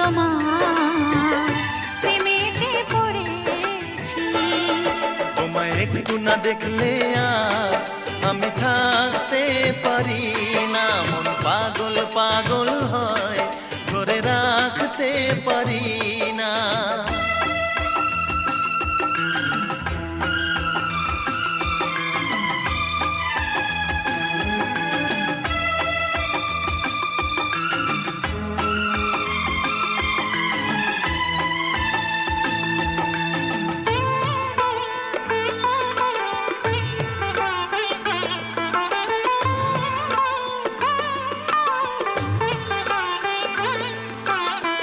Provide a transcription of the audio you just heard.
তোমার প্রেমেতে পড়েছি। তোমায় একটু না দেখলে আর আমি থাকতে পারি না, মন পাগল পাগল হয় ধরে রাখতে পারি না।